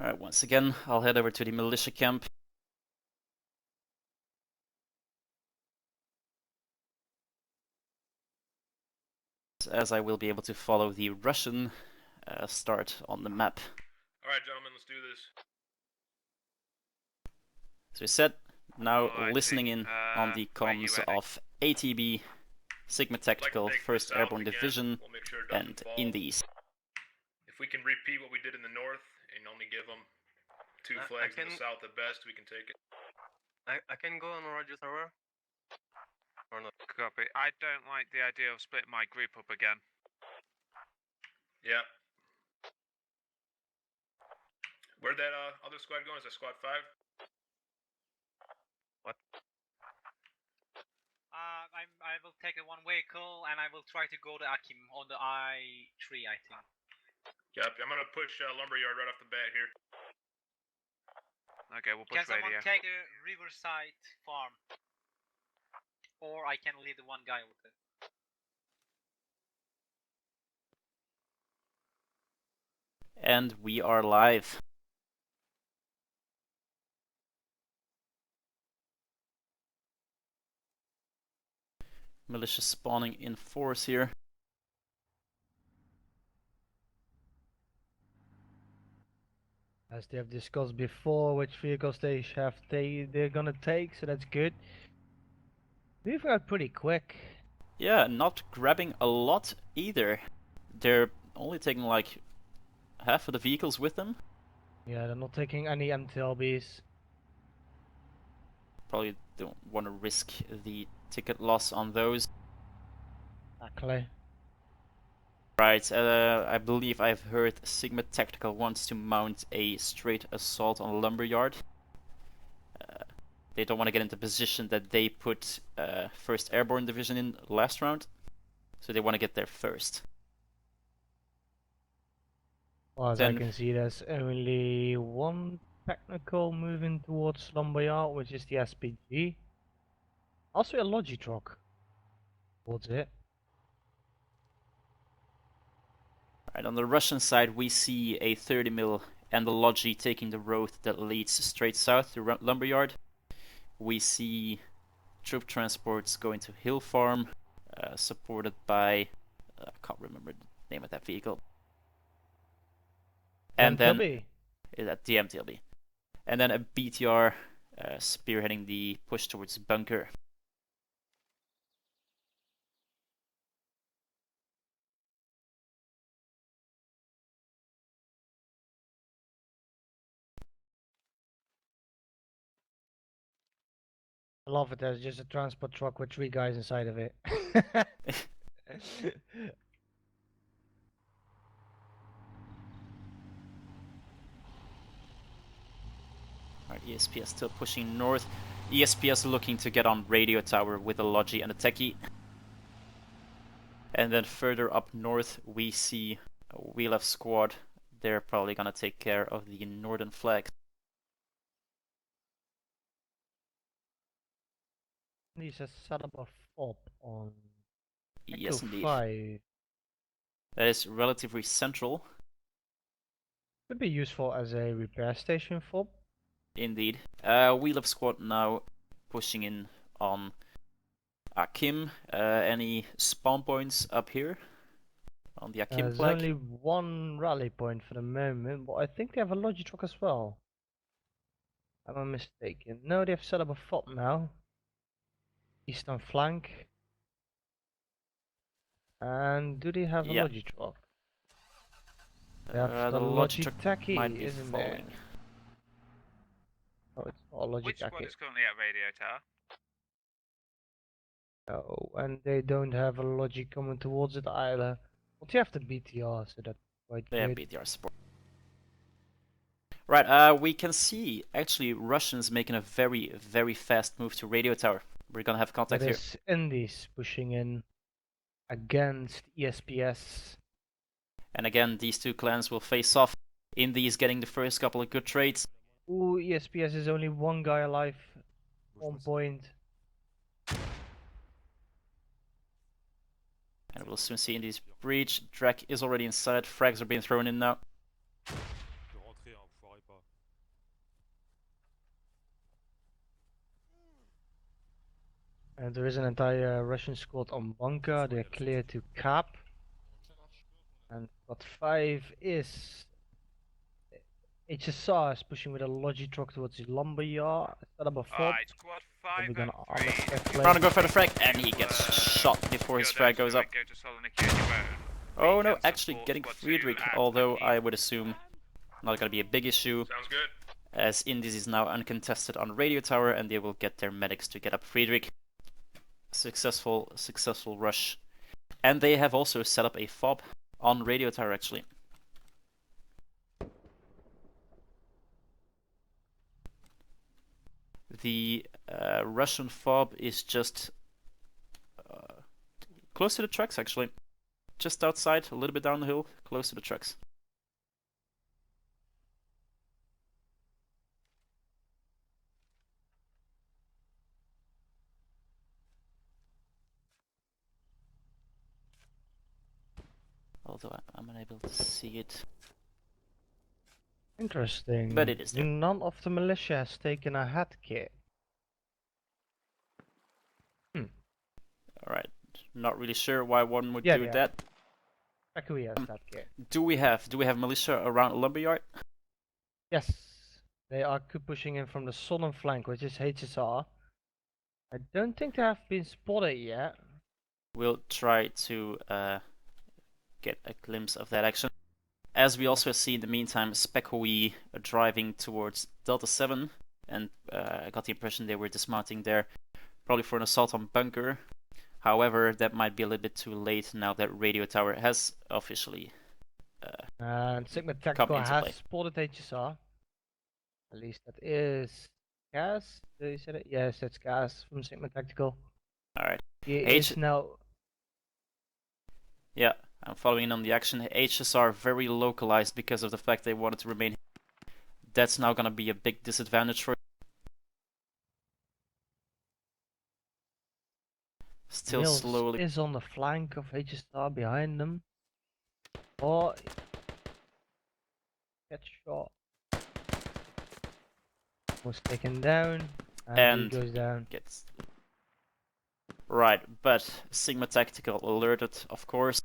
Alright, once again, I'll head over to the militia camp. As I will be able to follow the Russian start on the map. Alright, gentlemen, let's do this. As we said, now Alrighty, listening in on the comms of ATB, Sigma Tactical, 1st Airborne Division, and Indies. If we can repeat what we did in the north and only give them 2 flags in the south at best, we can take it. I can go on Roger Tower. Or not? Copy. I don't like the idea of splitting my group up again. Yeah. Where'd that other squad go? Is that squad 5? What? I will take one vehicle and I will try to go to Akim on the I-3, I think. Yep, I'm gonna push Lumberyard right off the bat here. Okay, we'll push Can someone radio. take a Riverside farm? Or I can lead one guy with it. And we are live. Militia spawning in force here. As they have discussed before, which vehicles they're gonna take, so that's good. We've got pretty quick. Yeah, not grabbing a lot either. They're only taking like half of the vehicles with them. Yeah, they're not taking any MTLBs. Probably don't want to risk the ticket loss on those. Exactly. Right, I believe I've heard Sigma Tactical wants to mount a straight assault on Lumberyard. They don't want to get into position that they put 1st Airborne Division in last round, so they want to get there first. Well, as I can see, there's only one technical moving towards Lumberyard, which is the SPG. Also a Logitruck towards it. Right, on the Russian side, we see a 30mm and the Logi taking the road that leads straight south to Lumberyard. We see troop transports going to Hill Farm, supported by I can't remember the name of that vehicle. And MTLB. then the MTLB, and then a BTR spearheading the push towards Bunker. I love it. There's just a transport truck with 3 guys inside of it. Alright, ESPS still pushing north. ESPS looking to get on radio tower with a Logi and a Techie. And then further up north we see a Wheel F squad. They're probably gonna take care of the northern flag. These are set up a fob on Yes, indeed. 5. That is relatively central. Could be useful as a repair station fob. Indeed. Wheel F squad now pushing in on Akim. Any spawn points up here on the Akim There's flag? only one rally point for the moment, but I think they have a Logitruck as well. Am I mistaken? No, they've set up a fob now. Eastern flank. And do they have a Logitruck? They have the Logitech, might be isn't following. there? Oh, it's all Logitech. Which squad is currently at radio tower? Oh, and they don't have a Logi coming towards it either. But you have the BTR, so that's quite They have good. BTR support. Right, we can see actually Russians making a very, very fast move to radio tower. We're gonna have contact here. Indies pushing in against ESPS. And again, these two clans will face off. Indies getting the first couple of good trades. Ooh, ESPS is only one guy alive. 1 point. And we'll soon see Indies breach. Drek is already inside. Frags are being thrown in now. And there is an entire Russian squad on bunker. They're clear to cap. And squad 5 is HSR is pushing with a logi truck towards the lumber yard. Set up a fob. Alright, squad 5 We're and gonna armor 3. carefully. Trying to go for the frag, and he gets shot before his frag goes up. Go to Saloniki on your own. Oh We no, can actually support getting squad 2 Friedrich, at although Akim. I would assume not gonna be a big issue, Sounds good. as Indies is now uncontested on radio tower, and they will get their medics to get up Friedrich. Successful rush. And they have also set up a fob on radio tower, actually. The Russian fob is just close to the trucks, actually. Just outside, a little bit down the hill, close to the trucks. Although I'm unable to see it. Interesting. But it is there. None of the militia has taken a head kit. Alright, not really sure why one would Yeah, do yeah. that. Akui has that kit. Do we have militia around Lumberyard? Yes. They are pushing in from the southern flank, which is HSR. I don't think they have been spotted yet. We'll try to get a glimpse of that action. As we also see in the meantime, Spekhui driving towards Delta 7, and I got the impression they were dismounting there, probably for an assault on bunker. However, that might be a little bit too late now that radio tower has officially And Sigma Tactical into has play. spotted HSR. At least that is Gas. Did you say it? Yes, that's Gas from Sigma Tactical. Alright. He H- is now. Yeah, I'm following on the action. HSR very localized because of the fact they wanted to remain. That's now gonna be a big disadvantage for. Still Mills slowly. is on the flank of HSR behind them. Or get shot. Was taken down. And he goes down. Gets right, but Sigma Tactical alerted, of course,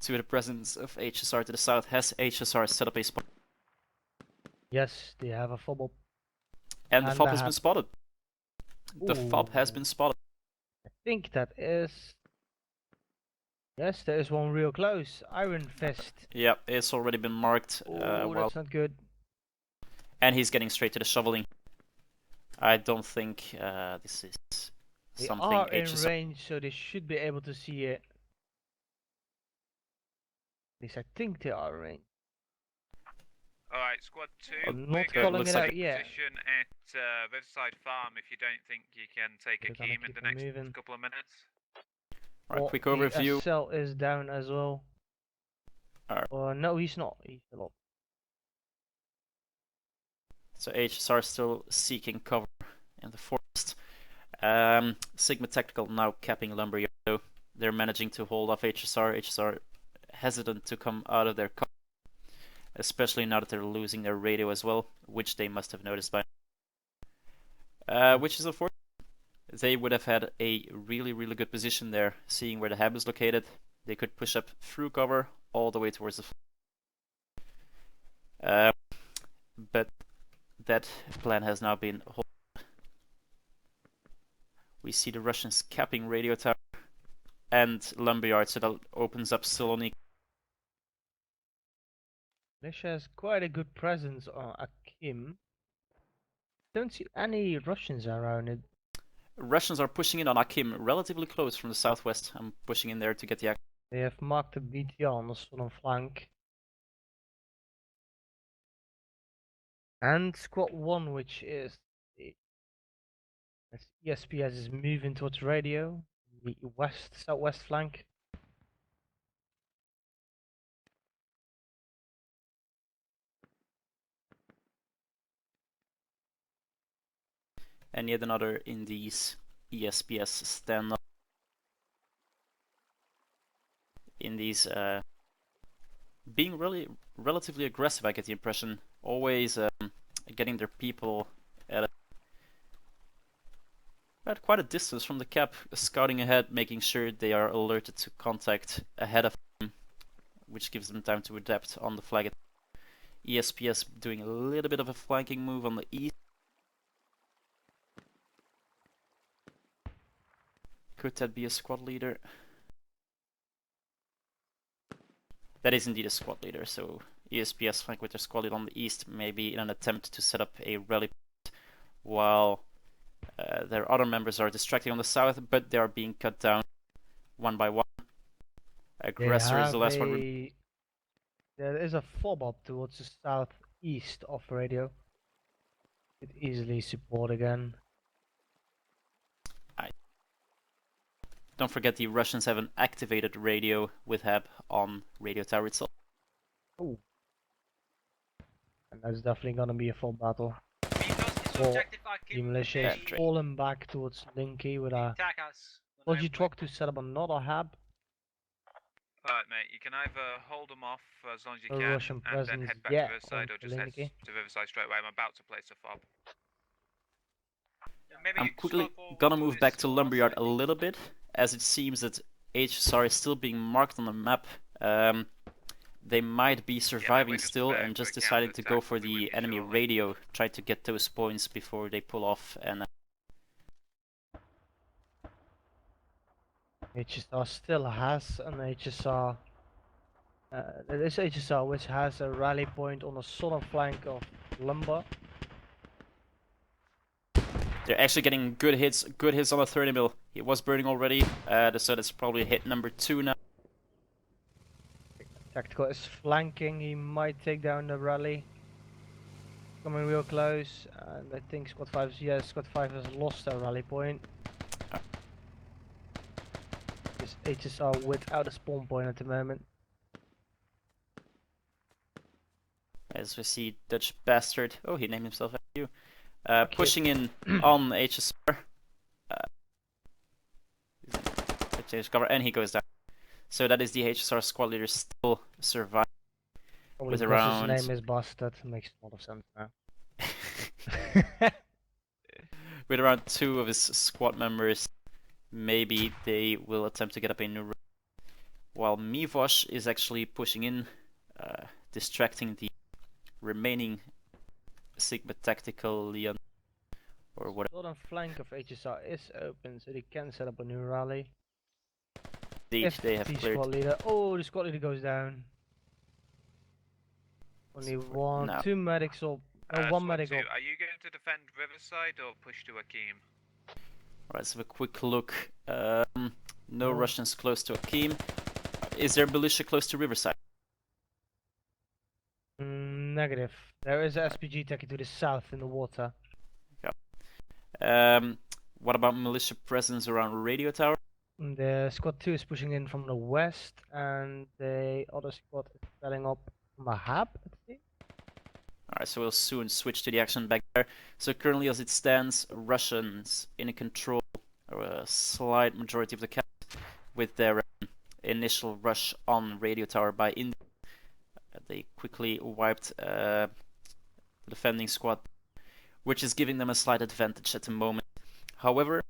to the presence of HSR to the south. Has HSR set up a spot? Yes, they have a fob up. And the And fob they has been have- spotted. The fob has Ooh. been spotted. I think that is. Yes, there is one real close. Iron Fist. Yeah, it's already been marked. Oh, Well, that's not good. and he's getting straight to the shoveling. I don't think this is They something are in HSR. range, so they should be able to see it. At least I think they are in range. Alright, squad 2. I'm we're not going calling looks it like out to yet. position at Riverside Farm if you don't think you can take We're gonna Akim in keep the on next moving. couple of minutes. Right, Well, quick the overview. SL is down as well. Alright. No, he's not. He's still up. So HSR still seeking cover in the forest. Sigma Tactical now capping Lumberyard. So they're managing to hold off HSR. HSR hesitant to come out of their cover, especially now that they're losing their radio as well, which they must have noticed by now. Which is unfortunate. They would have had a really good position there, seeing where the hab is located. They could push up through cover all the way towards the but that plan has now been halted. We see the Russians capping radio tower and lumberyard, so that opens up Saloniki. Militia has quite a good presence on Akim. Don't see any Russians around it. Russians are pushing in on Akim, relatively close from the southwest. I'm pushing in there to get the action. They have marked the BTR on the southern flank. And squad 1, which is the ESPS, is moving towards radio, the southwest flank. And yet another Indies ESPS stand up. Indies being really relatively aggressive, I get the impression. Always getting their people at at quite a distance from the cap, scouting ahead, making sure they are alerted to contact ahead of them, which gives them time to adapt on the flag. ESPS doing a little bit of a flanking move on the east. Could that be a squad leader? That is indeed a squad leader, so ESPS flank with their squad leader on the east, maybe in an attempt to set up a rally point, while their other members are distracting on the south, but they are being cut down one by one. Aggressor is the last one. There is a fob up towards the southeast of radio. Could easily support again. Don't forget the Russians have an activated radio with HAB on radio tower itself. Oh. And that's definitely gonna be a full battle. We lost his Well, objective, The militia is Yeah, falling back towards Linky with a attack us. logi truck to set up another hab. Alright, mate, you can either hold them off as long as you No can Russian and then presence head back yet to Riverside, or on just head Linky. to Riverside straight away. I'm about to place a fob. Maybe I'm you quickly slow forward gonna to move his back to force, Lumberyard I a think. little bit, as it seems that HSR is still being marked on the map. They might be surviving just still preparing and for just a decided to go counterattack. for We'll be with the you enemy shortly. radio, try to get those points before they pull off. And HSR still has an HSR. There is HSR which has a rally point on the southern flank of Lumber. they're actually getting good hits on the 30 mil. He was burning already, so that's probably hit number 2 now. Tactical is flanking, he might take down the rally. Coming real close, and I think Squad 5, Squad 5 has lost their rally point. This HSR without a spawn point at the moment. As we see Dutch Bastard, oh, he named himself after you, Okay. pushing in on HSR. Change cover, and he goes down. So that is the HSR squad leader still surviving. Probably With because around- his name is Bastard, makes a lot of sense now. With around 2 of his squad members, maybe they will attempt to get up a new road. While Mivosh is actually pushing in, distracting the remaining Sigma Tactical Leon, or whatever. Southern flank of HSR is open, so they can set up a new rally. If they have the cleared. squad leader. Oh, the squad leader goes down. Only So for one, now- 2 medics up. No, one Squad medic 2, up. are you going to defend Riverside or push to Akeem? Alright, let's have a quick look. No No. Russians close to Akeem. Is there militia close to Riverside? Negative. There is a SPG taking to the south in the water. What about militia presence around Radio Tower? The squad 2 is pushing in from the west, and the other squad is setting up from a hab, I think. Alright, so we'll soon switch to the action back there. So currently as it stands, Russians in control, or a slight majority of the cap, with their initial rush on Radio Tower by India. They quickly wiped the defending squad, which is giving them a slight advantage at the moment. However,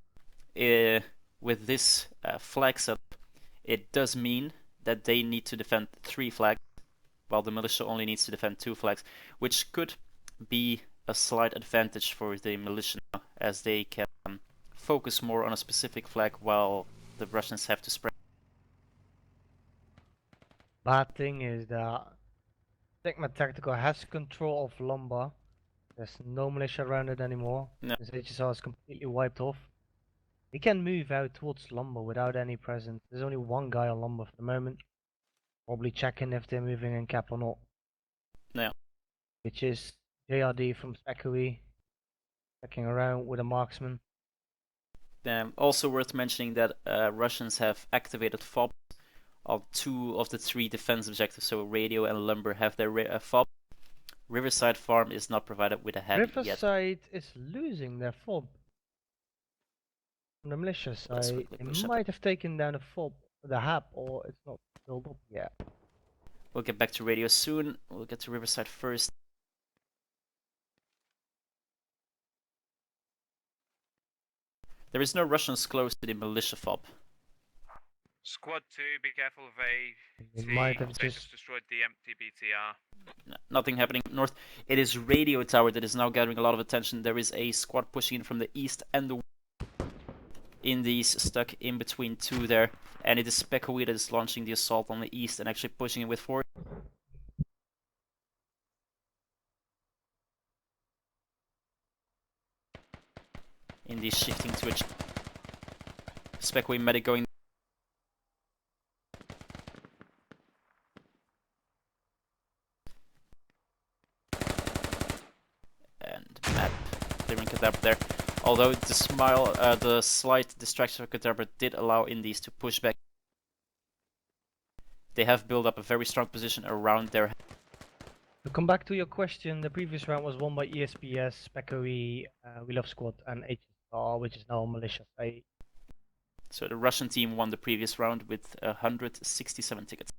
with this flag setup, it does mean that they need to defend 3 flags, while the militia only needs to defend 2 flags, which could be a slight advantage for the militia now, as they can focus more on a specific flag while the Russians have to spread. Bad thing is that Sigma Tactical has control of Lumber. There's no militia around it anymore. No. This HSR is completely wiped off. He can move out towards Lumber without any presence. There's only one guy on Lumber for the moment. Probably checking if they're moving in cap or not. Yeah. Which is JRD from Speckui. Checking around with a marksman. Also worth mentioning that Russians have activated FOB on 2 of the 3 defense objectives, so Radio and Lumber have their FOB. Riverside Farm is not provided with a heavy yet. Riverside is losing their fob. On the militia Let's side, quickly they push up. might have taken down the fob, the hab, or it's not filled up yet. We'll get back to Radio soon. We'll get to Riverside first. There is no Russians close to the militia fob. Squad 2, be careful of They AT. might have They just destroyed the empty BTR. Nothing happening north. It is radio tower that is now gathering a lot of attention. There is a squad pushing in from the east and the west. Indies stuck in between two there, and it is Spekoe that is launching the assault on the east and actually pushing in with force. Indies shifting to a Spekoe medic going. And map clearing Kadabra there. Although the slight distraction of Kadabra did allow Indies to push back. They have built up a very strong position around their. To come back to your question, the previous round was won by ESPS, Spekoe, We Love Squad, and HSR, which is now a militia fight. So the Russian team won the previous round with 167 tickets.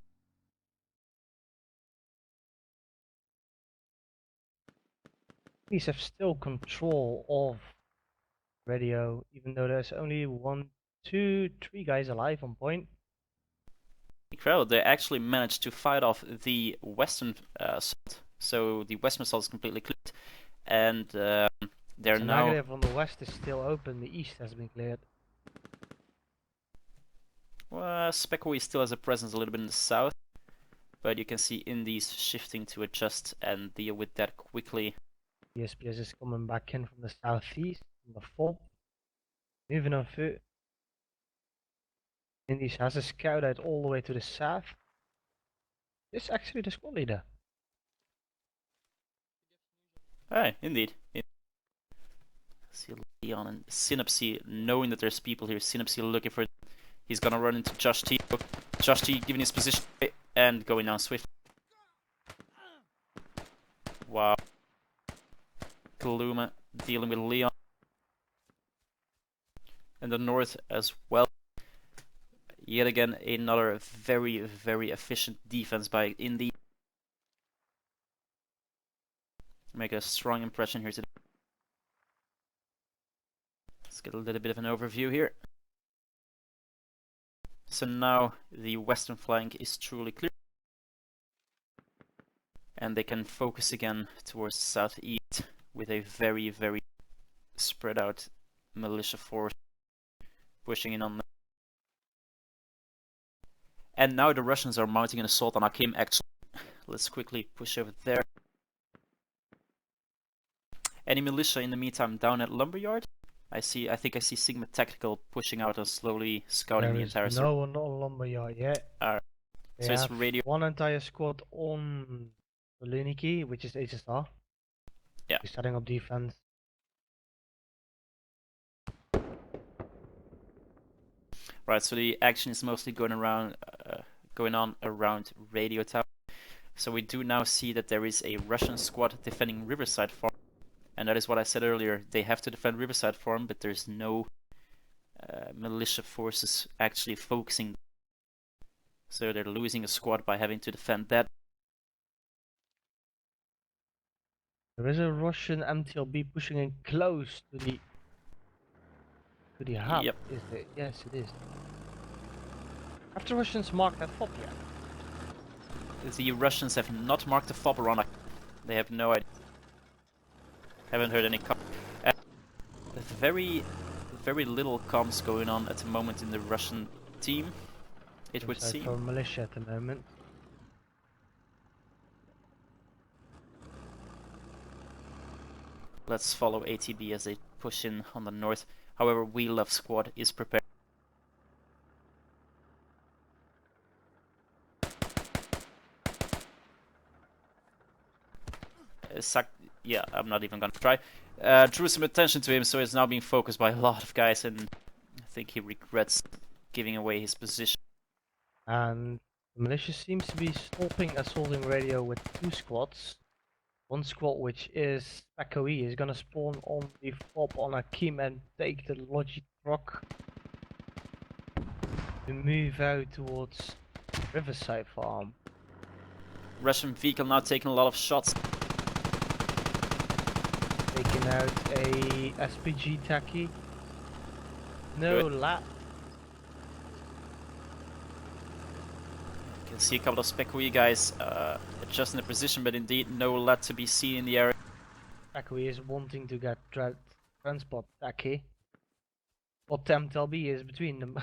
These have still control of radio, even though there's only 1, 2, 3 guys alive on point. Incredible, they actually managed to fight off the western assault. So the western assault is completely cleared. And they're So now. negative on the west is still open, the east has been cleared. Well, Spekoe still has a presence a little bit in the south. But you can see Indies shifting to adjust and deal with that quickly. ESPS is coming back in from the southeast, from the fob. Moving on foot. Indies has a scout out all the way to the south. This is actually the squad leader. Aye, indeed. See Leon and Synapsy knowing that there's people here. Synapsy looking for. He's gonna run into Josh T. Josh T giving his position and going down swiftly. Wow. Kaluma dealing with Leon. And the north as well. Yet again, another very, very efficient defense by Indy. Make a strong impression here today. Let's get a little bit of an overview here. So now the western flank is truly clear. And they can focus again towards the southeast with a very, very spread out militia force pushing in on them. And now the Russians are mounting an assault on Akim actually. Let's quickly push over there. Any militia in the meantime down at Lumberyard? I think I see Sigma Tactical pushing out and slowly scouting the entire There is no one on Lumberyard yet. Alright. They So it's have radio. one entire squad on Luniki, which is HSR. Yeah. He's setting up defense. Right, so the action is mostly going on around Radio Tower. So we do now see that there is a Russian squad defending Riverside Farm. And that is what I said earlier. They have to defend Riverside Farm, but there's no militia forces actually focusing. So they're losing a squad by having to defend that. There is a Russian MTLB pushing in close to the hub. Yep. Is it? Yes, it is. Have the Russians marked that fob yet? The Russians have not marked the fob around. They have no idea. Haven't heard any very little comms going on at the moment in the Russian team. It would seem. For militia at the moment. Let's follow ATB as they push in on the north. However, We Love Squad is prepared. Yeah, I'm not even gonna try. Drew some attention to him, so it's now being focused by a lot of guys, and I think he regrets giving away his position. And the militia seems to be stopping assaulting radio with 2 squads. One squad, which is Spekoe, is gonna spawn on the fob on Akim and take the logi truck to move out towards Riverside Farm. Russian vehicle now taking a lot of shots. Taking out a SPG Taki. No Good. lap. You can see a couple of Specui guys adjusting the position, but indeed no lat to be seen in the area. Specui is wanting to get transport tacky. What MTLB is between them.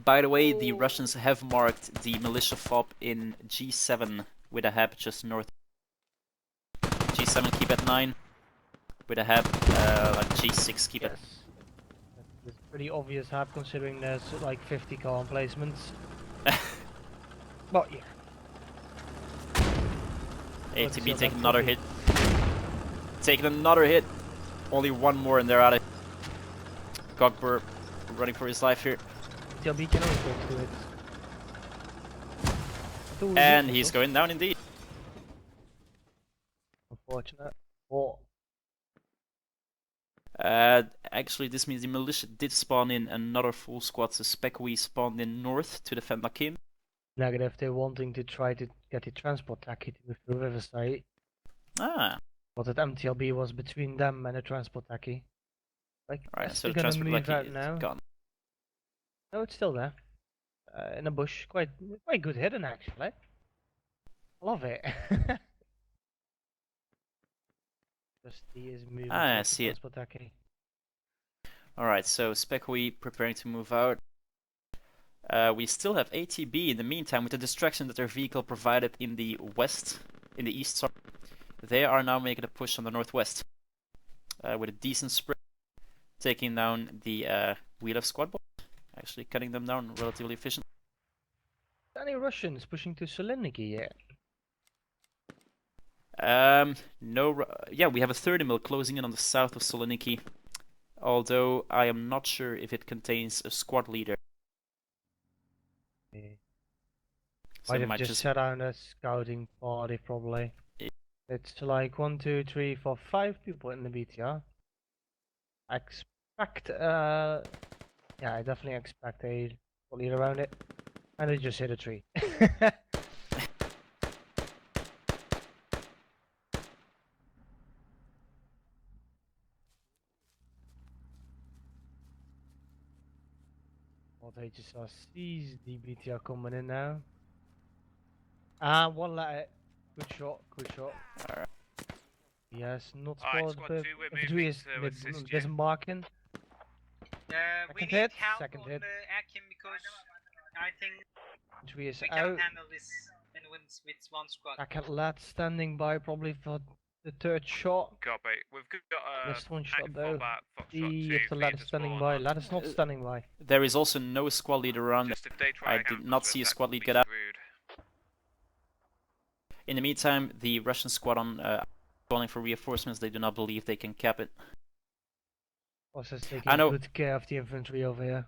By the way, the Oh. Russians have marked the militia fob in G7 with a hab just north. G7 keep at 9 with a hab like G6 keep Yes. It's pretty obvious hab considering there's like 50 car emplacements. at. But yeah. ATB taking another hit. Taking another hit. Only one more and they're out of. Cockburr running for his life here. MTLB can always go to it. And he's going down indeed. Unfortunate. Or Actually, this means the militia did spawn in another full squad. So Specui spawned in north to defend Lakim. negative, they're wanting to try to get the transport tacky to move to Riverside. Ah, But that MTLB was between them and the transport tacky. Like, alright, yes, so the they're gonna transport move out lucky is now. gone. No, it's still there. In a bush. Quite good hidden actually. Love it. Just he is moving Ah, I towards the see it. transport tacky. Alright, so Specui preparing to move out. We still have ATB in the meantime with the distraction that their vehicle provided in the west, in the east, sorry. They are now making a push on the northwest with a decent spread, taking down the wheel of squad boys, actually cutting them down relatively efficient. Any Russians pushing to Soliniki yet? No, yeah, we have a 30 mil closing in on the south of Soloniki, although I am not sure if it contains a squad leader. So Might it have might just set out a scouting party probably. Yeah. It's like 1, 2, 3, 4, 5 people in the BTR. I expect yeah, I definitely expect a lead around it. And they just hit a tree. What they just sees the BTR coming in now. One letter. Good shot, good shot. Alright. Yes, not Alright, spotted. squad The 2, we're infantry moving is to assist you. disembarking. We Second need hit, help second on hit. the Akim because I think Infantry is we out. cannot handle this with one squad. Second lad standing by probably for the third shot. Copy. We've got Missed one shot active though. combat, Foxtrot See 2, if the ladder's standing by. Ladder's not standing by. There is also no squad leader around. Just if they try I and did ambush not us, see a that squad could lead be get out. screwed. In the meantime, the Russian squad on calling for reinforcements. They do not believe they can cap it. Also I taking know. good care of the infantry over here.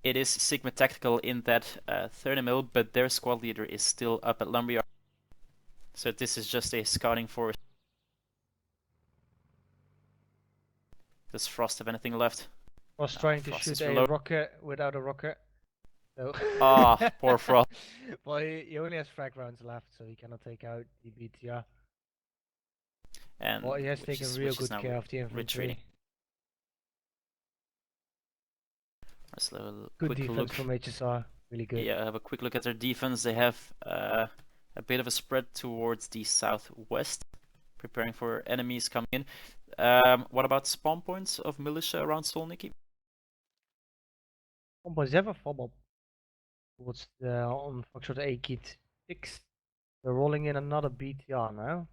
It is Sigma Tactical in that 30 mil, but their squad leader is still up at Lumberyard. So this is just a scouting force. Does Frost have anything left? Was No, trying to Frost shoot is a reloaded. rocket without a rocket. So Ah, poor Frost. Well, he only has frag rounds left, so he cannot take out the BTR. And Well, he has which taken is- real which is good now care of the retreating. infantry. Let's have a Good quick defense look. from HSR, really good. Yeah, have a quick look at their defense. They have a bit of a spread towards the southwest, preparing for enemies coming in. What about spawn points of militia around Solniki? Boys have a fob up towards the on Foxtrot A kit 6. They're rolling in another BTR now.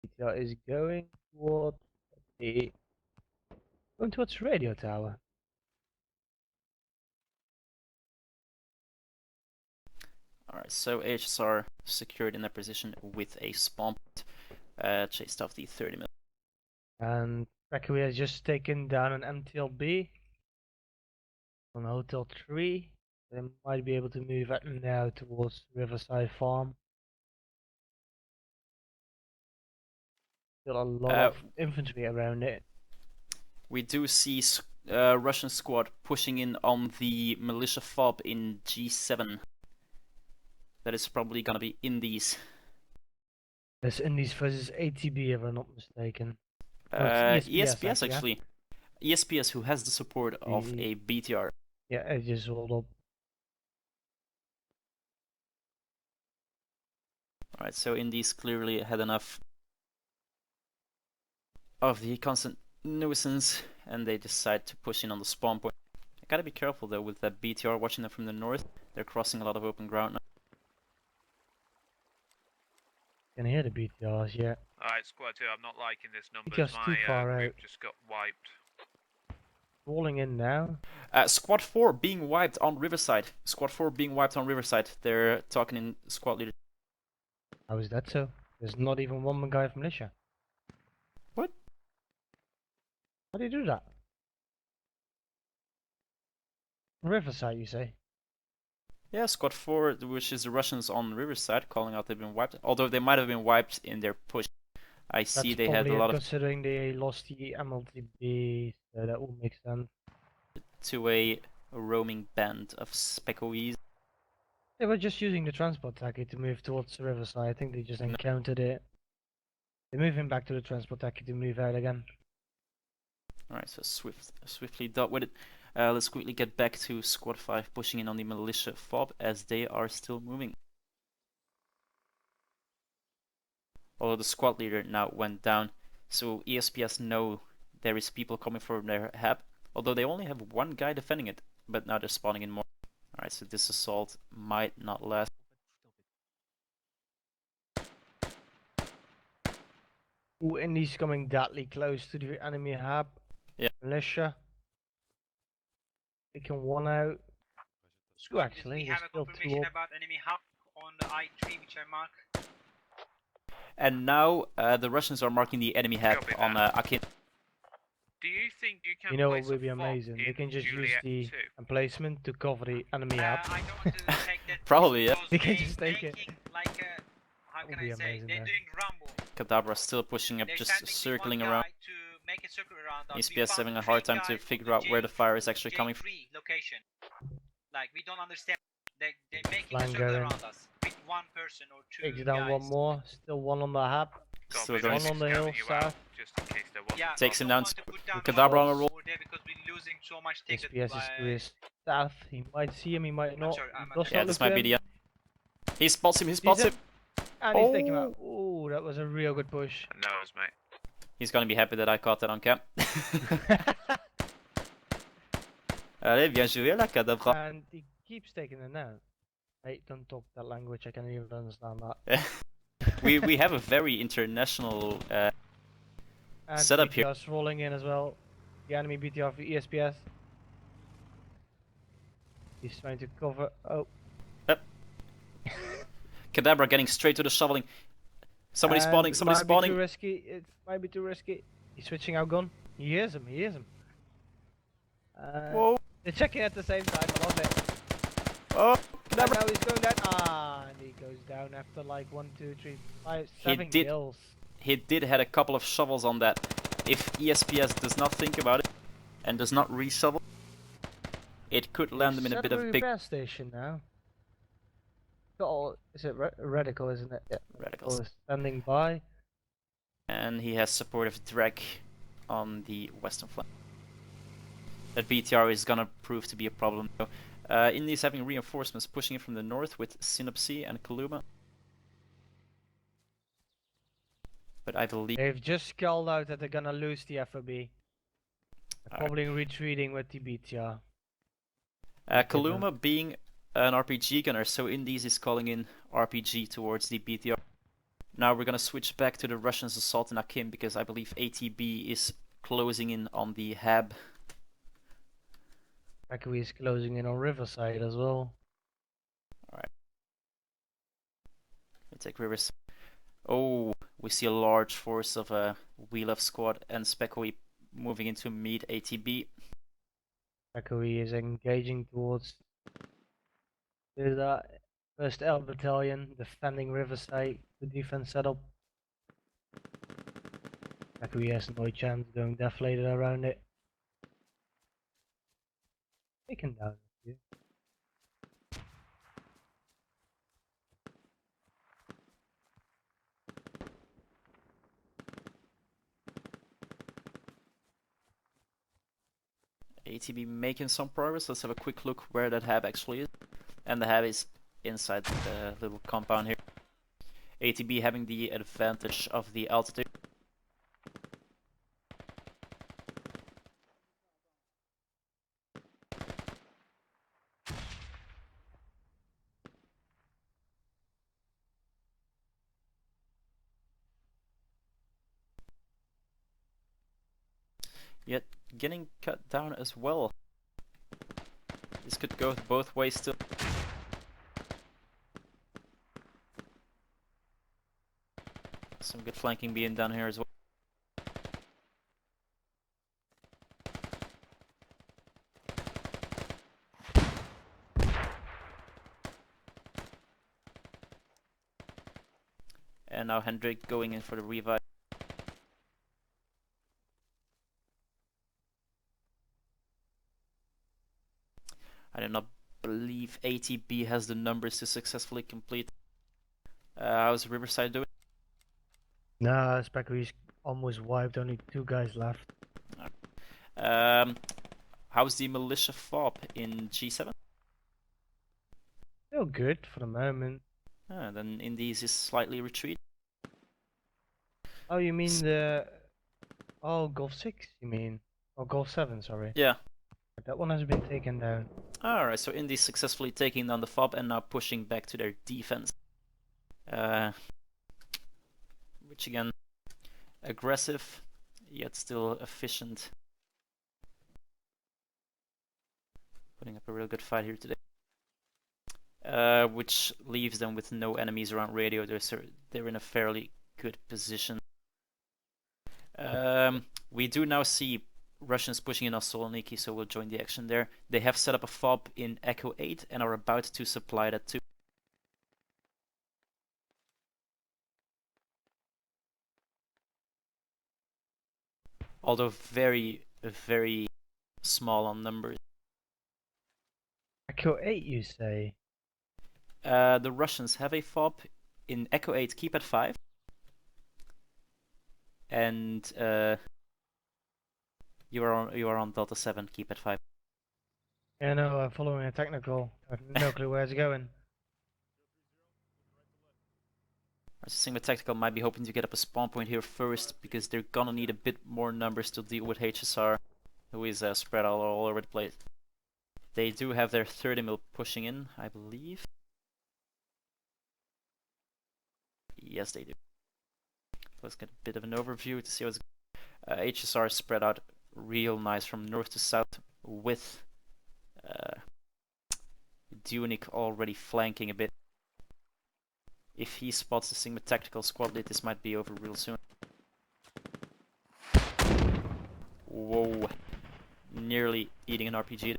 BTR is going towards radio tower. Alright, so HSR secured in their position with a spawn point, chased off the 30 mil. And Bakery has just taken down an MTLB on Hotel 3. They might be able to move out now towards Riverside Farm. Still a lot of infantry around it. We do see Russian squad pushing in on the militia fob in G7. That is probably gonna be Indies. There's Indies versus ATB if I'm not mistaken. No, it's ESPS actually. actually. ESPS, who has the support of Mhm. a BTR. Yeah, it just rolled up. Alright, so Indies clearly had enough of the constant nuisance, and they decide to push in on the spawn point. I gotta be careful though with that BTR watching them from the north. They're crossing a lot of open ground now. Can hear the BTRs, yeah. Alright, squad 2, I'm not liking this numbers. Just too My far group out. just got wiped. Rolling in now. Squad 4 being wiped on Riverside. Squad 4 being wiped on Riverside. They're talking in squad leader. How is that so? There's not even one guy from militia. What? How do you do that? Riverside, you say? Yeah, Squad 4, which is the Russians on Riverside, calling out they've been wiped. Although they might have been wiped in their push. I see That's they had a probably lot it, of considering they lost the MLTB, so that will make sense. to a roaming band of Specoes. They were just using the transport taxi to move towards the riverside. I think they just encountered it. They're moving back to the transport taxi to move out again. Alright, so swiftly dealt with it. Let's quickly get back to Squad 5 pushing in on the militia fob as they are still moving. Although the squad leader now went down, so ESPS know there is people coming from their hab. Although they only have one guy defending it, but now they're spawning in more. Alright, so this assault might not last. Ooh, and he's coming deadly close to the enemy hub. Yeah. Militia. Taking one out. Two actually, We there's have a still two confirmation up. about enemy hub on the I3, which I mark. And now the Russians are marking the enemy hab Copy on that. Akin. Do you think you can You know place what would be a fob amazing? They in can just use Juliet the 2? emplacement to cover the enemy hub. I don't want to take that. Probably, yeah. because They can they just take it. making like a, how That can would be I say? amazing, They're though. doing Rumble. Kadabra still pushing up, They're just sending circling one around. guy to make a circle around us. We ESPS found having a three hard time to guys on figure out where the fire is actually coming from. J3 location. Like we don't understand. They're making a Flank circle going. around us with one person or two Takes down guys. one more. Still one on the hub. Still Copy, going. One on the hill, scouting you out, south. just in case there was Yeah, a Takes we him don't down. want to put down Kadabra on a shots roll. over there because we're losing so much tickets. SPS is to his south. He might see him, he might not. sorry, He I'm does Yeah, not this look might be to the him. end. He spots him, he spots him. And he's taking him out. Oh! Ooh, that was a real good push. nose, mate. He's gonna be happy that I caught that on cam. Allez, bien joué là, Kadabra. And he keeps taking it now. I don't talk that language, I can't even understand that. we have a very international And setup here. BTR's rolling in as well. The enemy BTR for ESPS. He's trying to cover. Oh. Kadabra getting straight to the shoveling. Somebody's And spawning, somebody's might be spawning. too risky. It might be too risky. He's switching out gun. He hears him, he hears him. Whoa. They're checking at the same time, I love it. Oh, And Kadabra. now he's going down. Ah, and he goes down after like 1, 2, 3, 5, 7 did- kills. He did had a couple of shovels on that. If ESPS does not think about it and does not reshovel, it could land them in a bit of big repair station now. Oh, is it Radical, isn't it? Yeah. radicals. Is standing by. And he has supportive drag on the western flank. That BTR is gonna prove to be a problem though. Indies having reinforcements pushing in from the north with Synopsy and Kaluma. But I believe They've just called out that they're gonna lose the FOB. They're probably retreating with the BTR. Kaluma being an RPG gunner, so Indies is calling in RPG towards the BTR. Now we're gonna switch back to the Russians' assault in Akim because I believe ATB is closing in on the hab. Akui is closing in on Riverside as well. Let's take Rivers. Oh, we see a large force of a Wheelov squad and Speckoi moving in to meet ATB. Akui is engaging towards the first L battalion, defending Riverside, the defense setup. Akui has no chance going deflated around it. Taken down a few. ATB making some progress. Let's have a quick look where that hab actually is. And the hab is inside the little compound here. ATB having the advantage of the altitude. Yet getting cut down as well. This could go both ways still. Some good flanking being done here as well. And now Hendrik going in for the revive. I do not believe ATB has the numbers to successfully complete. How's Riverside doing? Nah, Specky's almost wiped, only 2 guys left. How's the militia fob in G7? Still good for the moment. Then Indies is slightly retreat. Oh, you mean the... Oh, Golf 6, you mean? Or Golf 7, sorry. Yeah. That one has been taken down. Alright, so Indies successfully taking down the fob and now pushing back to their defense. Which again, aggressive, yet still efficient. Putting up a real good fight here today. Which leaves them with no enemies around radio. They're in a fairly good position. We do now see Russians pushing in on Soloniki, so we'll join the action there. They have set up a fob in Echo 8 and are about to supply that too. Although very, very small on numbers. Echo 8, you say? The Russians have a fob in Echo 8, keep at 5. And you are on Delta 7, keep at 5. Yeah, no, I'm following a technical. I have no clue where it's going. Sigma Tactical might be hoping to get up a spawn point here first, because they're gonna need a bit more numbers to deal with HSR, who is spread all over the place. They do have their 30 mil pushing in, I believe. Yes, they do. Let's get a bit of an overview to see what's HSR is spread out real nice from north to south, with Dunik already flanking a bit. If he spots the Sigma Tactical squad lead, this might be over real soon. Whoa. Nearly eating an RPG.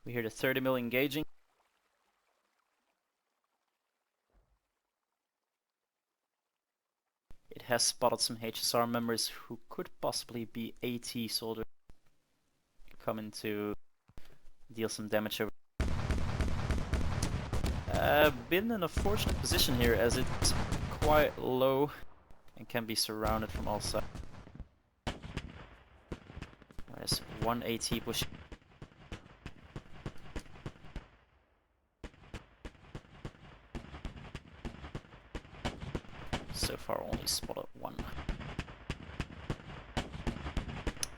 We hear the 30 mil engaging. It has spotted some HSR members who could possibly be AT soldiers coming to deal some damage over. Been in a fortunate position here as it's quite low and can be surrounded from all sides. There's one AT pushing. So far only spotted one.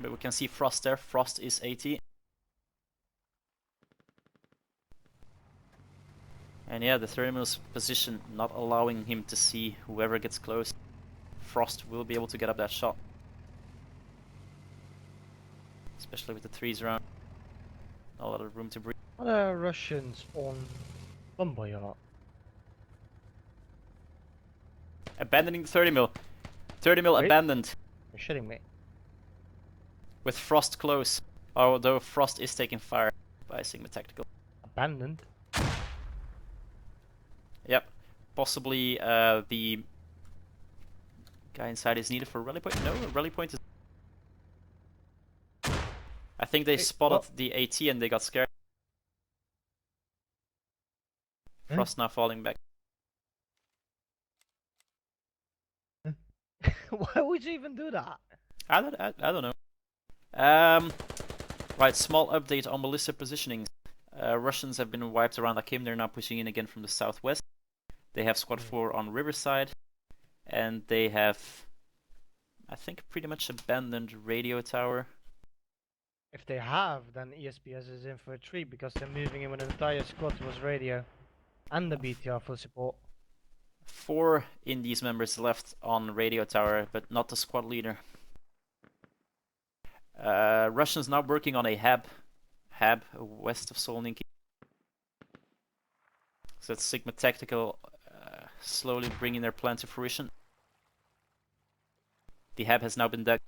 But we can see Frost there. Frost is AT. And yeah, the 30 mil's position not allowing him to see whoever gets close. Frost will be able to get up that shot. Especially with the trees around. Not a lot of room to breathe. Are there Russians on Lumberyard? Abandoning the 30 mil. 30 mil Wait. abandoned. You're shitting me. With Frost close. Although Frost is taking fire by Sigma Tactical. Abandoned? Yep. Possibly the guy inside is needed for rally point. No, rally point is... I think they Hey, spotted what? the AT and they got scared. Huh? Frost now falling back. Why would you even do that? I don't know. Right, small update on Melissa positioning. Russians have been wiped around Akim. They're now pushing in again from the southwest. They have Squad 4 on Riverside. And they have, I think, pretty much abandoned radio tower. If they have, then ESPS is in for a treat because they're moving in with an entire squad towards radio and the BTR for support. 4 Indies members left on radio tower, but not the squad leader. Russians now working on a hab west of Solniki. So that's Sigma Tactical slowly bringing their plan to fruition. The hab has now been dug.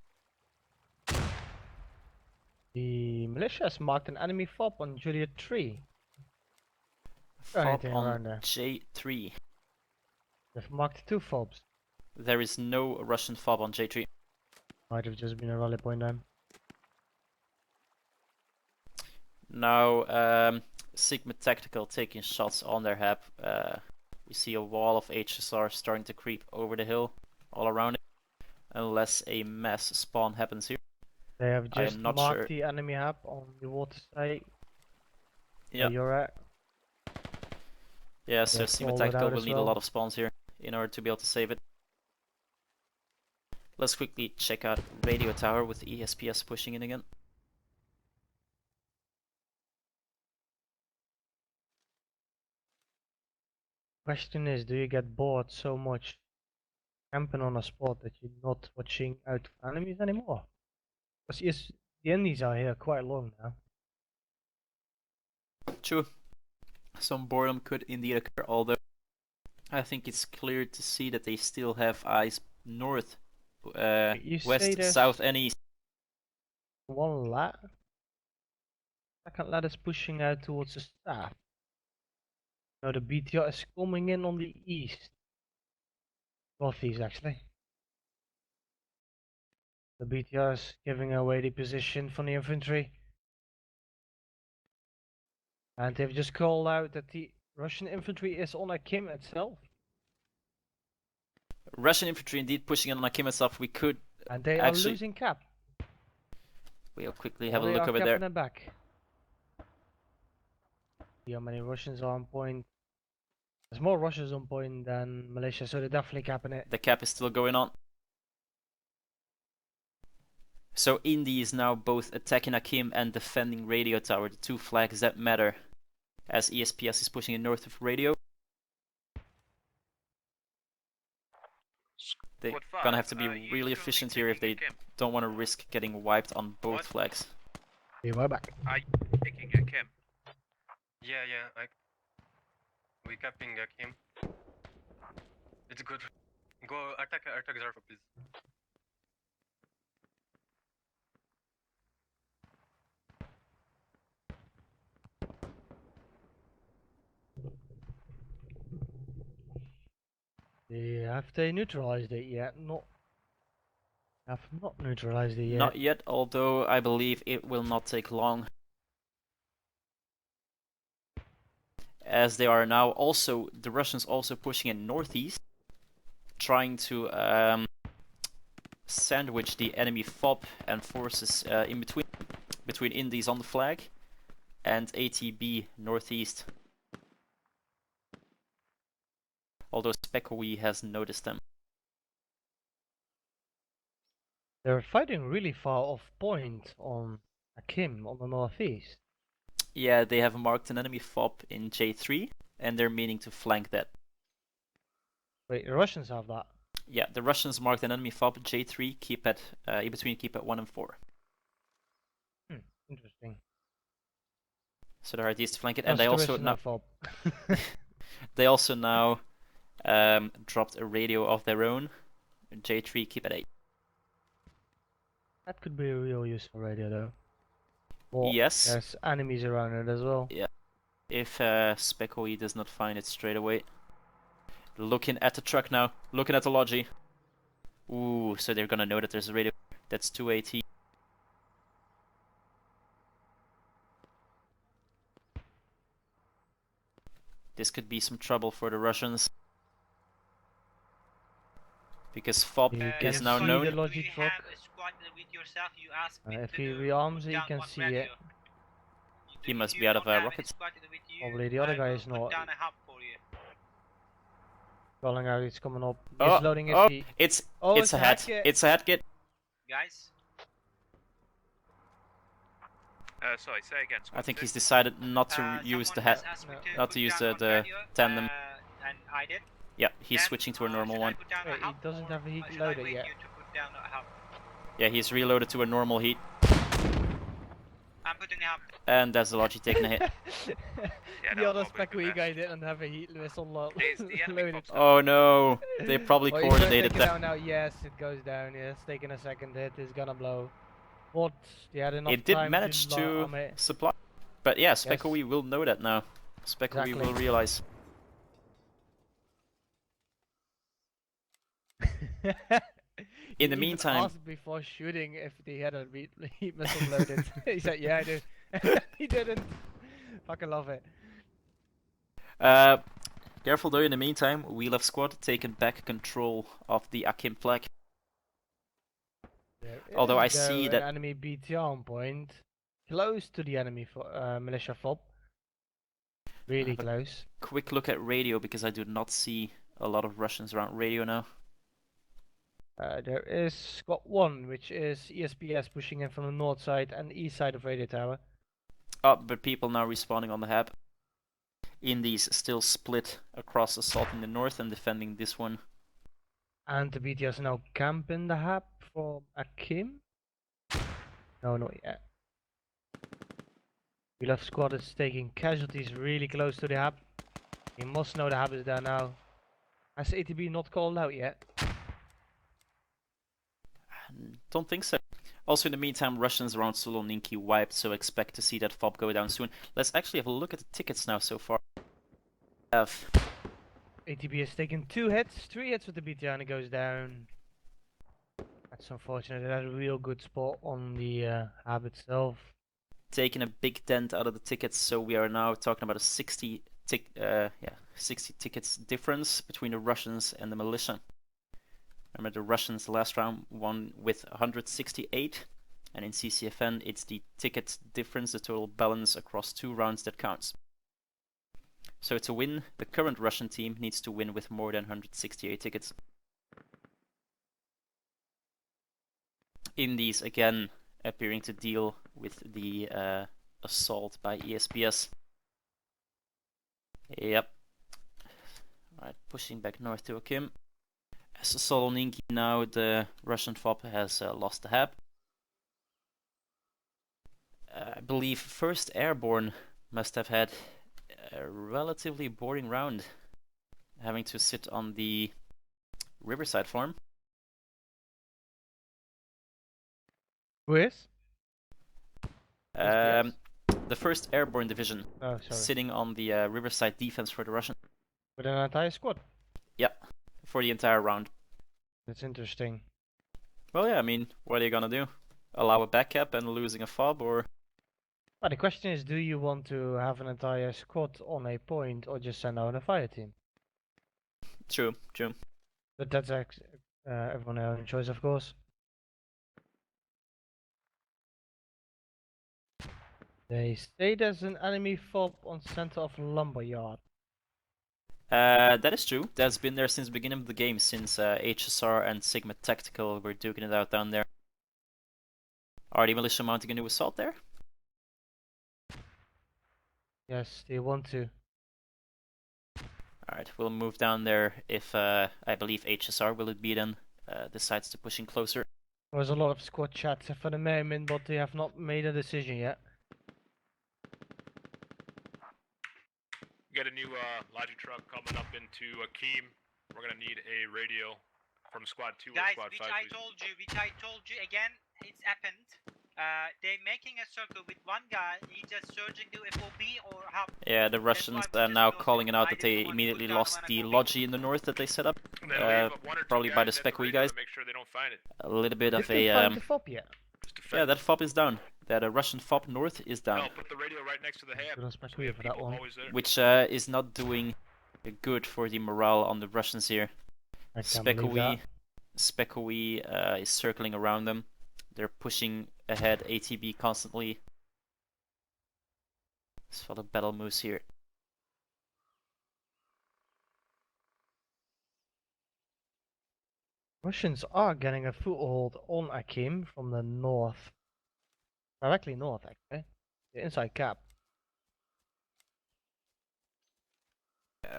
The militia has marked an enemy fob on Juliet 3. Fob Anything on around there? J3. They've marked 2 fobs. There is no Russian fob on J3. Might have just been a rally point then. Now, Sigma Tactical taking shots on their hab. We see a wall of HSR starting to creep over the hill all around it. Unless a mass spawn happens here. They have I am just not marked sure. the enemy hub on the water site. Yeah. Where you're at. Yeah, so Yeah, Sigma call it Tactical out will as need a well. lot of spawns here in order to be able to save it. Let's quickly check out Radio Tower with ESPS pushing in again. Question is, do you get bored so much camping on a spot that you're not watching out for enemies anymore? Because yes, the enemies are here quite long now. True. Some boredom could indeed occur, although I think it's clear to see that they still have eyes north, You say west, there's south and east. one lat? Second lat is pushing out towards the staff. No, the BTR is coming in on the east. Northeast actually. The BTR is giving away the position from the infantry. And they've just called out that the Russian infantry is on Akim itself. Russian infantry indeed pushing in on Akim itself. We could And they actually... are losing cap. We'll quickly have a They look are over capping there. them back. See how many Russians are on point. There's more Russians on point than Malaysia, so they're definitely capping it. The cap is still going on. So Indy is now both attacking Akim and defending Radio Tower, the 2 flags that matter, as ESPS is pushing in north of Radio. They're gonna have to be really efficient here if they don't want to risk getting wiped on both What? flags. Be right back. Are you taking a Kim? Yeah, we capping Kim. It's good. Go attack Zarfa, please. Have they neutralized it yet? Not. Have not neutralized it yet. Not yet, although I believe it will not take long. As they are now also, the Russians also pushing in northeast, trying to sandwich the enemy FOB and forces in between Indies on the flag and ATB northeast. Although Spekowi has noticed them. They're fighting really far off point on Akim on the northeast. Yeah, they have marked an enemy FOB in J3 and they're meaning to flank that. Wait, the Russians have that? Yeah, the Russians marked an enemy FOB J3, keep at in between keep at 1 and 4. Interesting. So there are these to flank it, Plus and they there also is now no fob. they also now dropped a radio of their own. J3 keep at 8. That could be a real useful radio though. Or Yes. there's enemies around it as well. Yeah. If Spekowi does not find it straight away. Looking at the truck now. Looking at the Logi. Ooh, so they're gonna know that there's a radio. That's 2AT. This could be some trouble for the Russians. Because FOB You is can now see known. the logic You truck. have a squad with yourself. You asked me If to he do- rearms put it, you down can one see radio. it. He must If be you out of don't have any rockets. squad with you, Probably the other I guy will is put not. down a hub for you. Calling out, he's coming up. He's Oh, loading his oh, feet. it's Oh, it's a head. kit. It's a head kit. Guys, Sorry, say again. I think he's decided not to use the head. someone has asked me No. to Not put to use down the one radio, tandem. and I did. Yeah, he's Then, switching to a normal should one. I put down a Wait, he hub, doesn't or have a heat should I loader wait yet. you to put down a hub? Yeah, he's reloaded to a normal heat. I'm putting a hub. And that's the logi taking a hit. Yeah, The that other would probably be Speckwee guy best. didn't have a heat missile Is the enemy loaded. Fox Oh no, they probably Oh, he's gonna coordinated take it that. down now. Yes, it goes down. Yes, taking a second hit. It's gonna blow. But he had enough It did time manage to arm it. supply. But yeah, Speckoe will know that now. Speckoe Exactly. will realize. In the He even meantime, asked before shooting if he had a heat missile loaded. He said, "Yeah, I do." He didn't. Fucking love it. careful though, in the meantime, Wheel of Squad taken back control of the Akim flag. There Although I is, though, see an that- enemy BTR on point, close to the enemy militia fob. Really Have a close. Quick look at radio because I do not see a lot of Russians around radio now. There is Squad 1, which is ESPS pushing in from the north side and the east side of Radio Tower. Oh, but people now respawning on the hab. Indies still split across assaulting the north and defending this one. And the BTRs now camp in the hub from Akim. No, not yet. We left squad is taking casualties really close to the hub. You must know the hub is there now. Has ATB not called out yet? Don't think so. Also, in the meantime, Russians around Saloninki wiped, so expect to see that FOB go down soon. Let's actually have a look at the tickets now so far. ATB has taken 2 hits, 3 hits with the BTR and it goes down. That's unfortunate. It had a real good spot on the hub itself. Taking a big dent out of the tickets, so we are now talking about a 60 tickets difference between the Russians and the militia. Remember, the Russians last round won with 168, and in CCFN it's the ticket difference, the total balance across 2 rounds that counts. So to win, the current Russian team needs to win with more than 168 tickets. Indies again appearing to deal with the assault by ESPS. Yep. Alright, pushing back north to Akim. As Saloninki now, the Russian FOB has lost the hab. I believe 1st Airborne must have had a relatively boring round, having to sit on the Riverside farm. Who is? The 1st Airborne Division, Oh, sorry. sitting on the Riverside defense for the Russian. With an entire squad. Yeah, for the entire round. That's interesting. Well, yeah, I mean, what are you gonna do? Allow a back-cap and losing a FOB, or... Well, the question is, do you want to have an entire squad on a point or just send out a fire team? True, true. But that's everyone's own choice, of course. They say there's an enemy FOB on center of Lumberyard. That is true. That's been there since the beginning of the game, since HSR and Sigma Tactical were duking it out down there. Are the militia mounting a new assault there? Yes, they want to. Alright, we'll move down there if, I believe HSR, will it be then, decides to push in closer. There's a lot of squad chats for the moment, but they have not made a decision yet. We got a new logic truck coming up into Akeem. We're gonna need a radio from Squad 2 or Guys, Squad which 5. I please. told you again, it's happened. They're making a circle with one guy, he's just surging to FOB or hub. Yeah, the That's why Russians we are just now lost calling it it. out I that they didn't want to immediately put down lost when I the got logi in the north that they set up. And then we have 1 or 2 probably by the guys at Speckwee radio guys. to make sure they don't find it. A little bit Did of they a... find the FOB yet? Just yeah, that FOB is down. that a Russian FOB north is down, No, put the radio right next to the hab. Good on So we Spectre have for that people one. always there. which is not doing good for the morale on the Russians here. I can't believe that. Spekoe is circling around them. They're pushing ahead ATB constantly. There's a lot of battle moves here. Russians are getting a foothold on Akim from the north. Directly north, actually. The inside cap.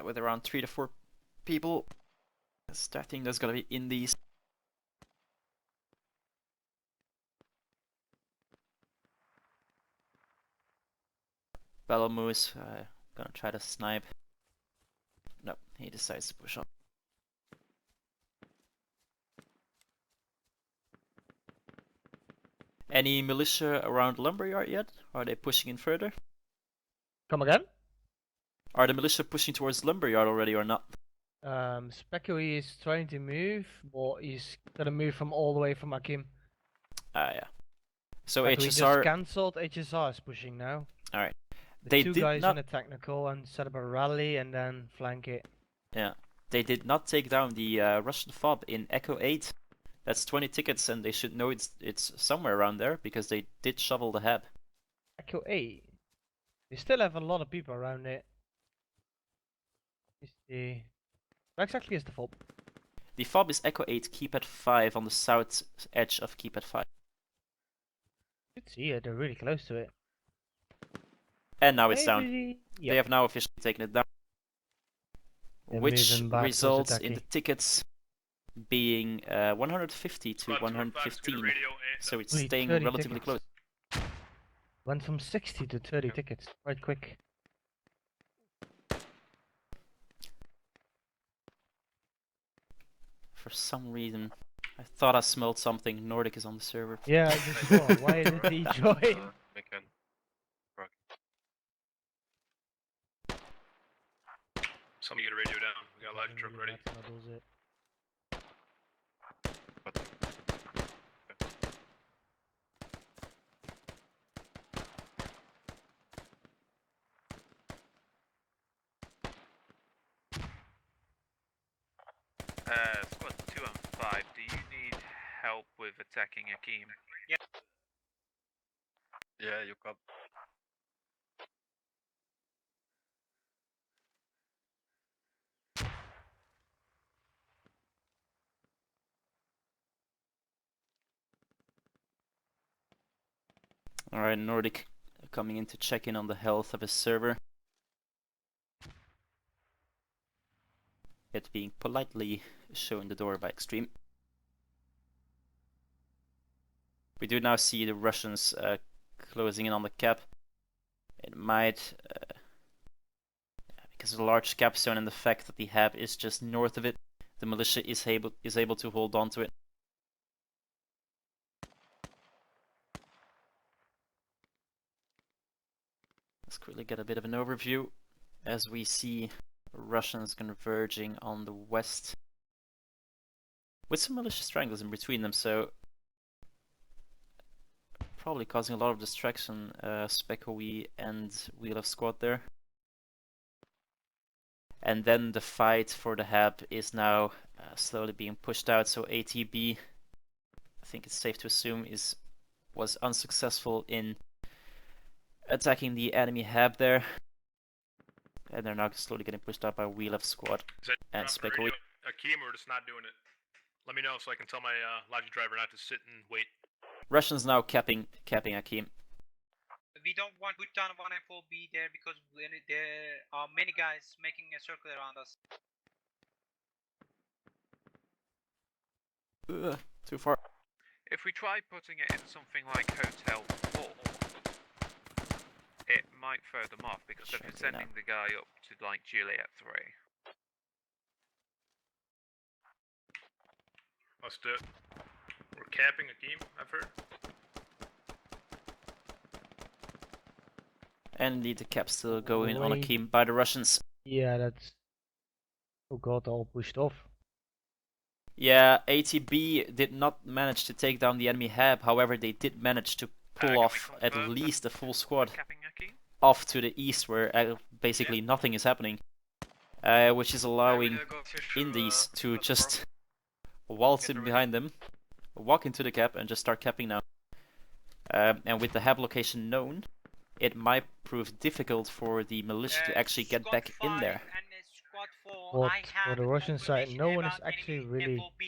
With around 3 to 4 people. Starting, there's gonna be Indies. Battle moves, gonna try to snipe. No, he decides to push on. Any militia around Lumberyard yet? Are they pushing in further? Come again? Are the militia pushing towards Lumberyard already or not? Spekoe is trying to move, but he's gonna move from all the way from Akim. Yeah. So Spekoe just HSR. cancelled. HSR is pushing now. Alright. The They two did guys not. in a technical and set up a rally and then flank it. Yeah. They did not take down the Russian FOB in Echo 8. That's 20 tickets, and they should know it's somewhere around there because they did shovel the hab. Echo 8. They still have a lot of people around it. Where exactly is the fob? The FOB is Echo 8, keep at 5 on the south edge of keep at 5. You can see it, they're really close to it. And now it's down. Maybe- They Yep. have now officially taken it down. They're Which moving back towards results in Ataki. the tickets being 150 to Squad 205, get a 115. radio and So it's Only staying 30 relatively tickets. close. Went from 60 to 30 tickets, quite quick. For some reason, I thought I smelled something. Nordic is on the server. Yeah, I just saw. Why did he join? Somebody get a radio down. We got a logic truck ready. Muddles it. Squad 2 and 5, do you need help with attacking Akim? Yeah, you come. Alright, Nordic coming in to check in on the health of his server. It being politely shown the door by Extreme. We do now see the Russians closing in on the cap. It might, because of the large cap zone and the fact that the hab is just north of it, the militia is able to hold on to it. Let's quickly get a bit of an overview as we see Russians converging on the west with some militia strangles in between them, so probably causing a lot of distraction. Spekoe and Wheel of Squad there. And then the fight for the hab is now slowly being pushed out, so ATB, I think it's safe to assume, was unsuccessful in attacking the enemy hab there. And they're now slowly getting pushed out by Wheel of Squad Is that and drop the Spekoe. radio? Akeem, we're just not doing it. Let me know so I can tell my logic driver not to sit and wait. Russians now capping Akeem. We don't want to put down 1 and 4B there because there are many guys making a circle around us. Too far. If we try putting it in something like Hotel 4, it might throw them off because they've been Check it out. sending the guy up to like Juliet 3. Let's do it. We're capping Akeem, I've heard. And indeed the cap still going on Wait. Akeem by the Russians. Yeah, that's. Oh god, all pushed off. Yeah, ATB did not manage to take down the enemy hab, however they did manage to pull can we off at confirm that least a full squad capping Akeem? off to the east where basically nothing is happening, which is allowing Indies to just waltz in behind them, walk into the cap and just start capping now. And with the hab location known, it might prove difficult for the militia to actually get back in there. And squad 4, But I have for the Russian side, information no one is about actually enemy really FOB,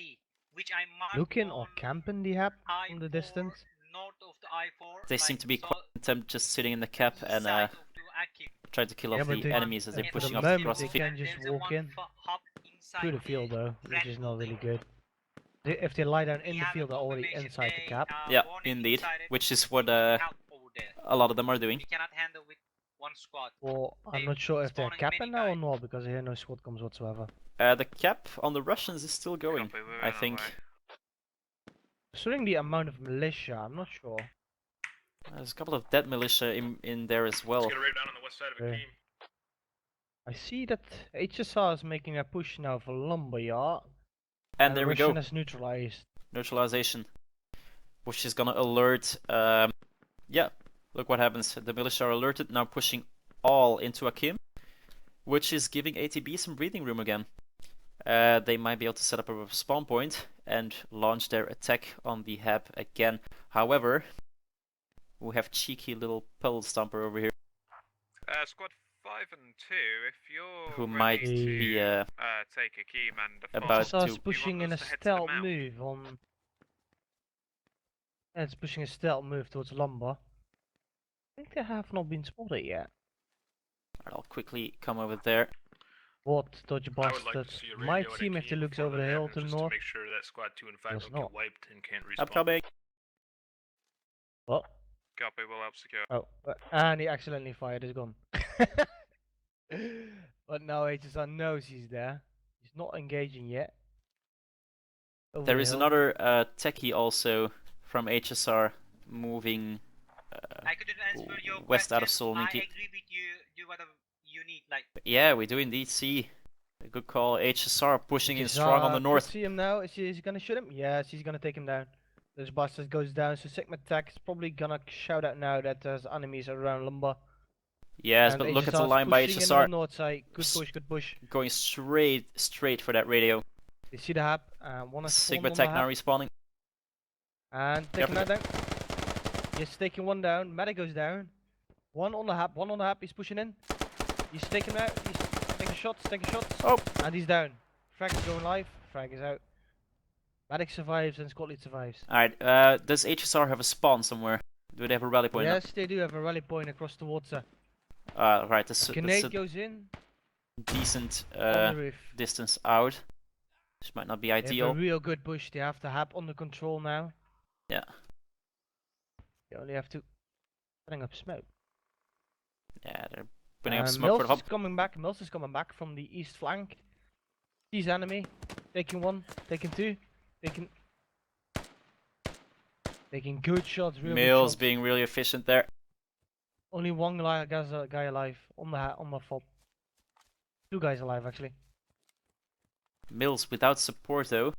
which I marked looking or on camping the hab from the I-4, distance. north of the I-4. They seem like to be so quite content just sitting in the cap east and side of the Akim. trying to kill Yeah, off but the they- enemies as they're and for the pushing off moment across the they field. can just There's a walk one in hub inside through the field though, which red is not really building. good. If they lie down We in the have field, they're already confirmation inside the they cap. are Yeah, warning indeed, inside it. which is what We need help over there. a lot of them are doing. We cannot handle with one squad. Or I'm They not sure if they're spawning capping many now or guys. not because I hear no squad comes whatsoever. The cap on the Russians is still going, Copy, we're I on our think. way. Considering the amount of militia, I'm not sure. There's a couple of dead militia in there as well. Let's get a raid down on the west side of Okay. Akeem. I see that HSR is making a push now for Lumberyard. And there we Russian go, is neutralized. neutralization, which is gonna alert. Yeah, look what happens. The militia are alerted, now pushing all into Akim, which is giving ATB some breathing room again. They might be able to set up a spawn point and launch their attack on the hab again. However, we have cheeky little puddle stomper over here Squad 5 and 2, if you're who ready might to be take Akeem and about HSR to- is pushing in a us to head to the stealth mount? move on. Yeah, it's pushing a stealth move towards Lumber. I think they have not been spotted yet. I'll quickly come over there. What dodge I would like bastard to see a radio might at seem if they Akeem looks before over the that hill happens, to the just north. to make sure that squad 2 and 5 Does don't not. get wiped and can't respawn. Upcoming. What? Copy, we'll help secure. Oh, and he accidentally fired his gun. But now HSR knows he's there. He's not engaging yet. Over There the is hill. another techie also from HSR moving I couldn't answer your west out of question. I Saloniki. agree with you. Do whatever you need. Like Yeah, we do indeed see a good call. HSR pushing in strong on the could north. see him now. Is he gonna shoot him? Yes, he's gonna take him down. This bastard goes down, so Sigma Tech is probably gonna shout out now that there's enemies around Lumber. Yes, And but look at the HSR 's line by pushing in on HSR, the north side. Good push, good push. going straight for that radio. You see the hab? One is Sigma spawned on Tech the now hab. respawning. And taking that down. He's taking one down. Medic goes down. One on the hab. He's pushing in. He's taking him out. He's taking shots. Oh. And he's down. Frag is going live. Frag is out. Medic survives and squad lead survives. Alright, does HSR have a spawn somewhere? Do they have a rally point? Yes, they do have a rally point across the water. Right, that's Grenade a goes in decent on the roof. distance out. This might not be They have a ideal. real good push. They have the hab under control now. Yeah. You only have to bring up smoke. Yeah, they're putting up And smoke for the Mills hub. is coming back. Mills is coming back from the east flank. Sees enemy. Taking one. Taking two. Taking good shots. Real good Mills shots. being really efficient there. Only one guy alive on the fob. Two guys alive actually. Mills without support though.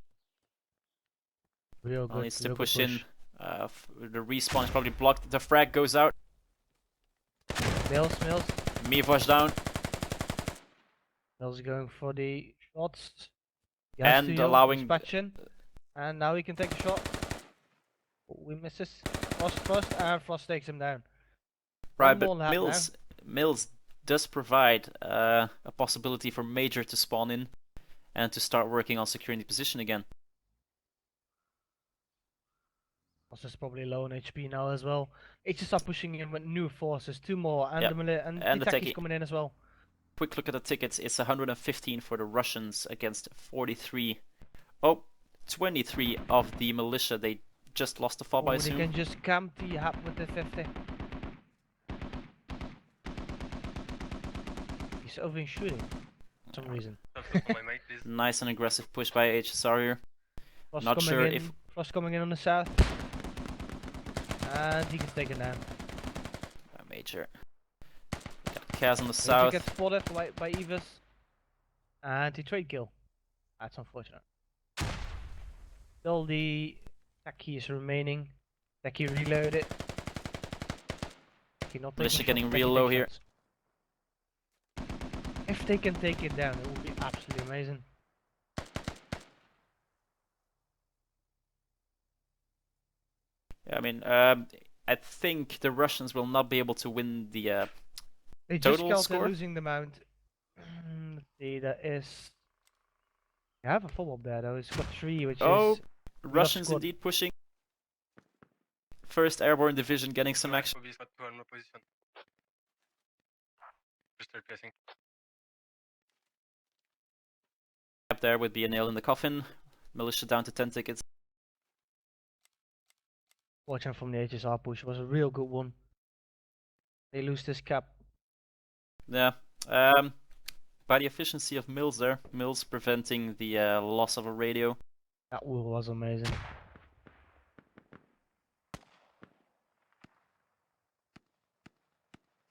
Real good. Needs to real good push in. The respawn is probably blocked. The frag goes out. Mills. Mivosh down. Mills is going for the shots. He has And to heal, allowing- dispatching. And now he can take a shot. Oh, we misses. Frost, and Frost takes him down. Right, One more but lap now. Mills does provide a possibility for Major to spawn in and to start working on securing the position again. Frost is probably low on HP now as well. It's just start pushing in with new forces. Two more, and Yep, the the techies techie. coming in as well. Quick look at the tickets. It's 115 for the Russians against 43. Oh, 23 of the militia. They just lost the fob, I Oh, they assume. can just camp the hap with the 50. He's over shooting for some reason. Nice and aggressive push by HSR here. Frost Not coming sure in, if- Frost coming in on the south. And he gets taken down. Major. Got Kaz on the Major south. gets spotted by Evas. And he trade kill. That's unfortunate. Still the Taki is remaining. Taki reloaded. actually, not taking Militia shots, getting but real taking low big here. shots. If they can take it down, it would be absolutely amazing. I mean, I think the Russians will not be able to win the They just total got score? they're losing the mount. Let's see, that is. I have a follow-up there though. It's got 3, which Oh, is. Russians squad. indeed pushing. First Airborne Division getting some Right, action. Bobby's got to armor position. Just start pressing. Up there would be a nail in the coffin. Militia down to 10 tickets. Watching from the HSR push was a real good one. They lose this cap. Yeah. By the efficiency of Mills there. Mills preventing the loss of a radio. That was amazing.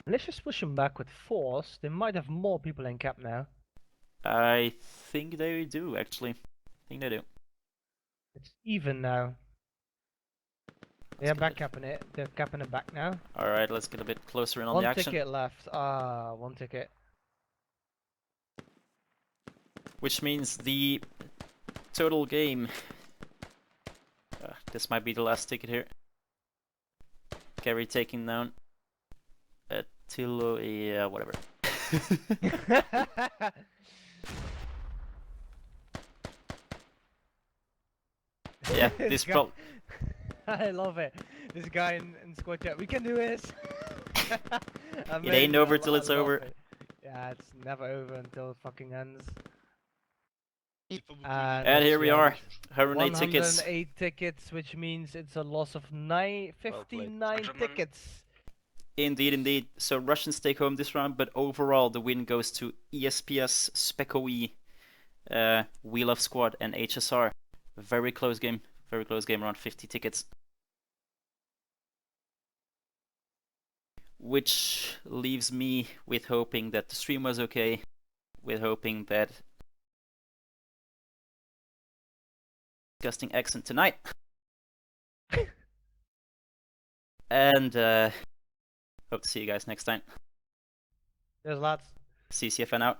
Let's just push them back with force. They might have more people in cap now. I think they do, actually. I think they do. It's even now. They are back capping it. They're capping it back now. Alright, let's get a bit closer in on One the action. ticket left. One ticket. Which means the total game. This might be the last ticket here. Kerry taking down Attilo, yeah, whatever. Yeah, this guy, pro. I love it. This guy in squad chat. We can do this. It ain't over till it's love over. it. Yeah, it's never over until it fucking ends. And here we are. 108 tickets. 108 tickets, which means it's a loss of 59 Gentlemen. tickets. Indeed, indeed. So Russians take home this round, but overall the win goes to ESPS, Spekoe, We Love Squad, and HSR. Very close game. Very close game, around 50 tickets. Which leaves me with hoping that the stream was okay. With hoping that disgusting accent tonight. And hope to see you guys next time. There's lots. CCFN out.